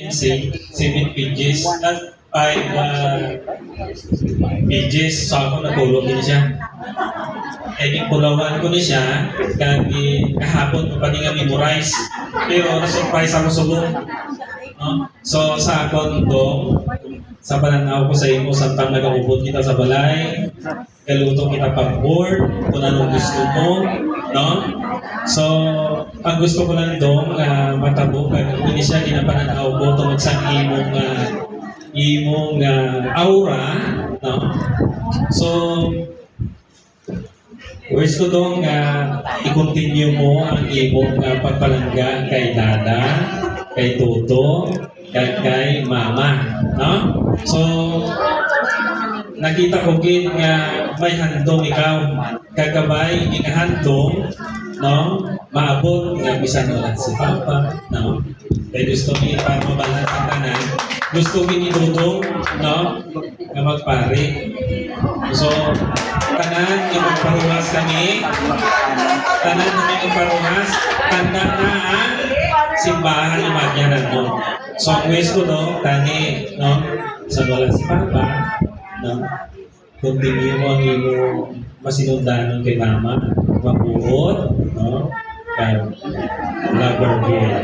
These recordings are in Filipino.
say 7 pages at 5 pages. So ako natulog din siya. Kaya pulawan ko ni siya kagi kahapon ko pa nga memorize. Pero na-surprise ako subong. No? So sa akon to sa pananaw ko sa imo samtang nagaubod kita sa balay, kaluto kita pag-board kung anong gusto mo, no? So, ang gusto ko lang dong matabo kag ini siya ginapananaw ko tungod sa imong aura, no? So, wish ko dong i-continue mo ang imong pagpalangga kay Dada, kay Toto, kay Mama, no? So, nakita ko gid nga may handong ikaw kagabay handong, no? Maabot nga bisan wala si Papa, no? Kaya gusto ni para mabalan ang tanan, gusto ni Dudong, no? Nga magpare. So, tanan yung magparumas kami, tanan yung magparumas, tanda na ang simbahan yung magyanan mo. So, ang wish ko no, tani, no? Sa wala si Papa, no? Continue mo ang iyong masinundanon kay Mama, mabuot, no? Kaya, lover girl.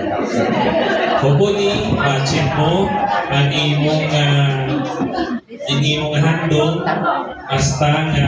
Hopefully, matchin mo ang imong handong hasta